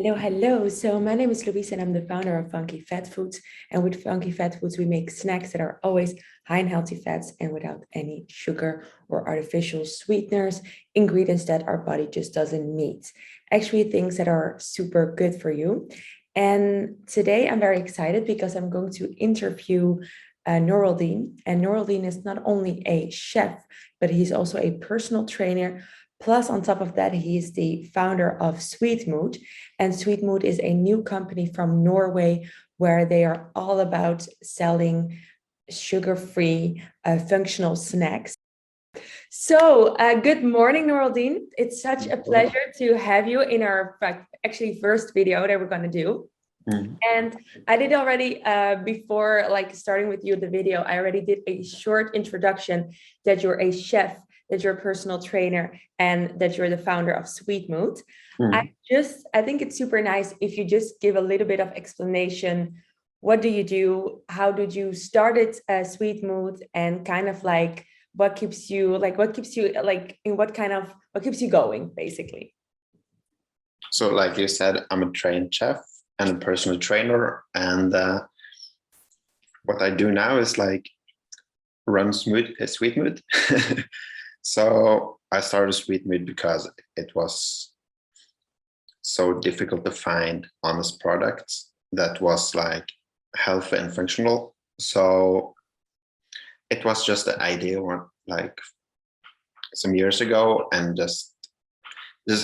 Hello, hello. So my name is Louisa and I'm the founder of Funky Fat Foods. And with Funky Fat Foods, we make snacks that are always high in healthy fats and without any sugar or artificial sweeteners, ingredients that our body just doesn't need. Actually, things that are super good for you. And today I'm very excited because I'm going to interview Noraldin. And Noraldin is not only a chef, but he's also a personal trainer. Plus, on top of that, he is the founder of SWEETMOOD. And SWEETMOOD is a new company from Norway where they are all about selling sugar-free functional snacks. So, good morning, Noraldin. It's such a pleasure to have you in our actually first video that we're going to do. And I did already, before starting with you, the video, I already did a short introduction that you're a chef, that you're a personal trainer, and that you're the founder of SWEETMOOD. I think it's super nice if you just give a little bit of explanation. What do you do? How did you start it, SWEETMOOD, and kind of what keeps you going, basically? So like you said, I'm a trained chef and a personal trainer. And what I do now is run SWEETMOOD. So I started SWEETMOOD because it was so difficult to find honest products that was healthy and functional. So it was just the idea some years ago, and just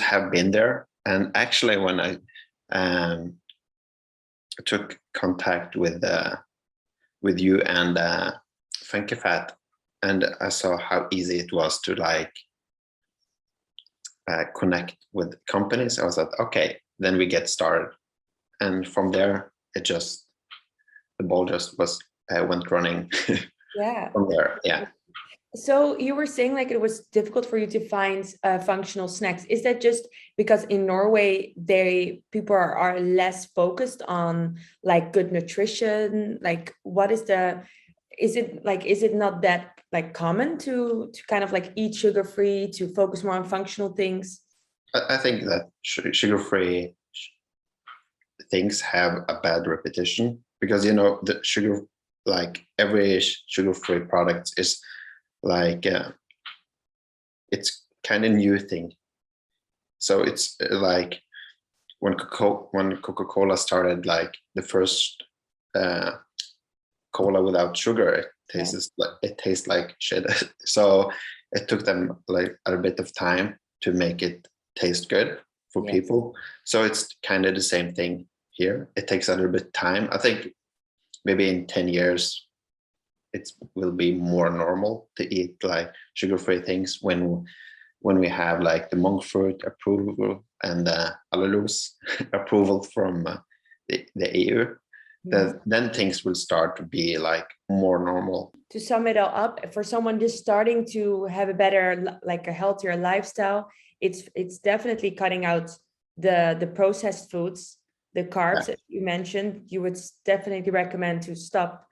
have been there. And actually, when I took contact with you and Funky Fat, and I saw how easy it was to connect with companies, I was like, okay, then we get started. And from there, the ball just went running. Yeah. From there, yeah. So you were saying it was difficult for you to find functional snacks. Is that just because in Norway people are less focused on good nutrition? Is it not that common to kind of eat sugar-free, to focus more on functional things? I think that sugar-free things have a bad repetition because the sugar, every sugar-free product is it's kind of new thing. So it's when Coca-Cola started, the first cola without sugar, it tastes like shit. So it took them a bit of time to make it taste good for people. So it's kind of the same thing here. It takes a little bit of time. I think maybe in 10 years it will be more normal to eat sugar-free things when we have the monk fruit approval and allulose approval from the EU. Then things will start to be more normal. To sum it all up, for someone just starting to have a better, a healthier lifestyle, it's definitely cutting out the processed foods, the carbs that you mentioned. You would definitely recommend to stop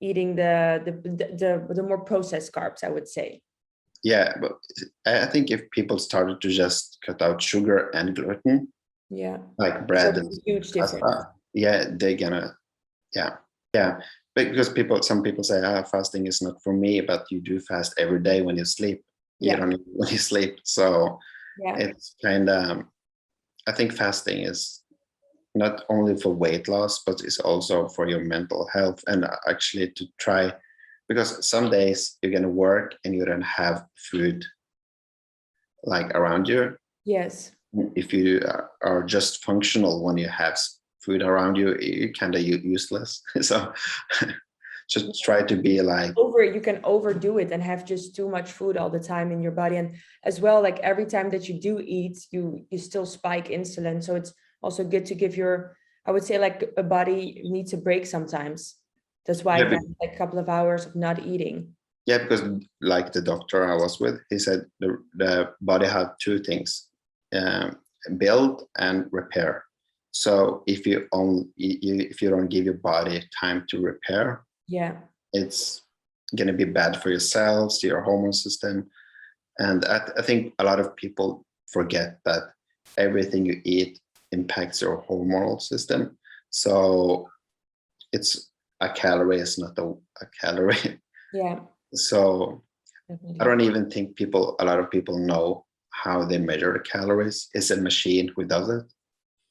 eating the more processed carbs, I would say. Yeah, but I think if people started to just cut out sugar and gluten, like bread and huge difference. They're gonna, because some people say fasting is not for me, but you do fast every day when you sleep. You don't eat when you sleep, so it's kind of. I think fasting is not only for weight loss, but it's also for your mental health, and actually to try, because some days you're gonna work and you don't have food around you. Yes. If you are just functional when you have food around you, you're kind of useless. So just try to be you can overdo it and have just too much food all the time in your body, and as well every time that you do eat, you still spike insulin. So it's also good to give I would say a body needs a break sometimes. That's why I have a couple of hours of not eating. Yeah, because the doctor I was with, he said the body had two things, build and repair. So if you don't give your body time to repair, it's going to be bad for your cells, your hormone system. And I think a lot of people forget that everything you eat impacts your hormonal system. So it's a calorie is not a calorie. Yeah. So Definitely. I don't even think a lot of people know how they measure the calories. It's a machine who does it.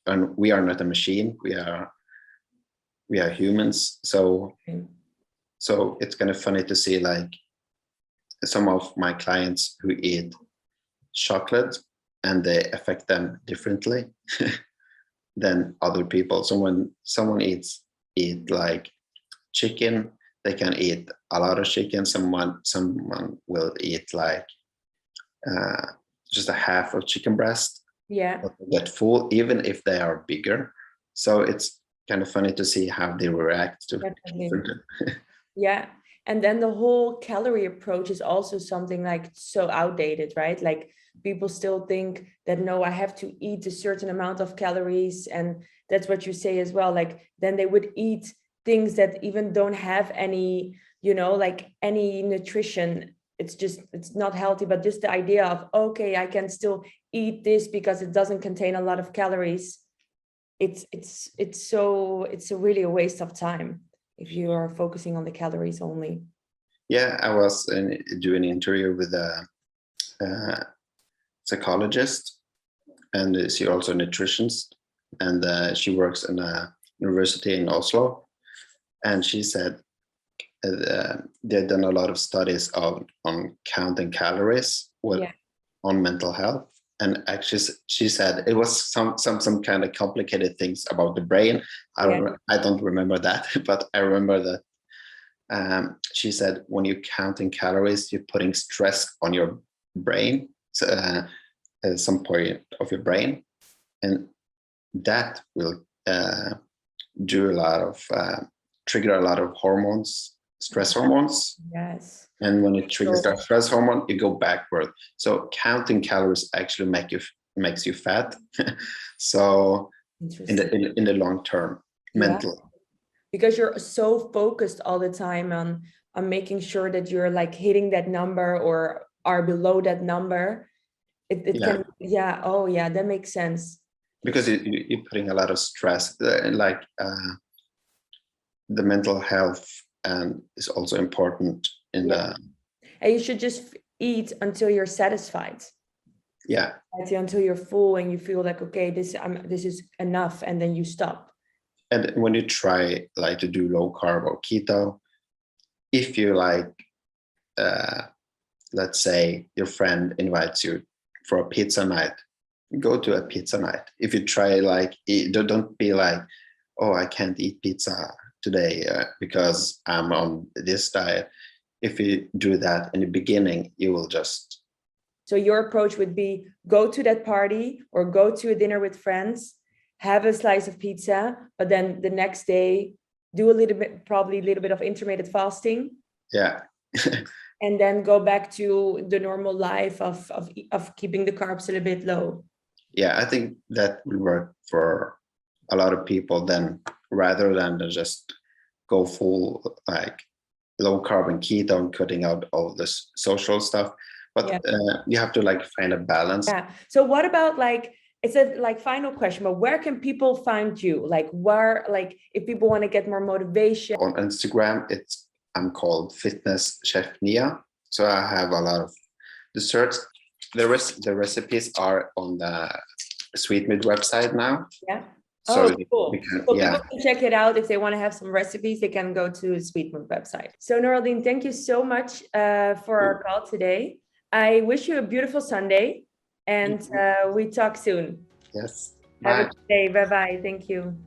And we are not a machine. We are humans. So it's kind of funny to see like some of my clients who eat chocolate and they affect them differently than other people. So when someone eat like chicken, they can eat a lot of chicken. Someone will eat like just a half of chicken breast. Yeah. Get full, even if they are bigger. So it's kind of funny to see how they react to different. Yeah. And then the whole calorie approach is also something like so outdated, right? Like people still think that, no, I have to eat a certain amount of calories. And that's what you say as well. Like then they would eat things that even don't have any, like any nutrition. It's not healthy, but just the idea of, okay, I can still eat this because it doesn't contain a lot of calories. It's really a waste of time if you are focusing on the calories only. Yeah, I was doing an interview with a psychologist, and she also a nutritionist, and she works in a university in Oslo. And she said they've done a lot of studies on counting calories on mental health. And actually, she said it was some kind of complicated things about the brain. I don't remember that, but I remember that she said when you're counting calories, you're putting stress on your brain, at some point of your brain, and that will do a lot of trigger a lot of hormones, stress hormones. Yes. And when it triggers that stress hormone, you go backward. So counting calories actually makes you fat. So in the long term, mentally. Because you're so focused all the time on making sure that you're like hitting that number or are below that number. It can, that makes sense. Because you're putting a lot of stress, like the mental health is also important in the. And you should just eat until you're satisfied. Yeah. Until you're full and you feel like, okay, this is enough, and then you stop. And when you try like to do low carb or keto, if you like, let's say your friend invites you for a pizza night, go to a pizza night. If you try like, don't be like, oh, I can't eat pizza today because I'm on this diet. If you do that in the beginning, you will just. So your approach would be go to that party or go to a dinner with friends, have a slice of pizza, but then the next day do probably a little bit of intermittent fasting. Yeah. And then go back to the normal life of keeping the carbs a little bit low. Yeah, I think that will work for a lot of people then, rather than just go full like low carb and keto and cutting out all this social stuff. But you have to like find a balance. Yeah. So what about like, it's a like final question, but where can people find you? Like where, like if people want to get more motivation? On Instagram, I'm called Fitness Chef Nia. So I have a lot of the recipes are on the SWEETMOOD website now. Yeah. So cool. So people can check it out. If they want to have some recipes, they can go to SWEETMOOD website. So Noraldin, thank you so much for our call today. I wish you a beautiful Sunday, and we talk soon. Yes. Bye. Have a good day. Bye-bye. Thank you.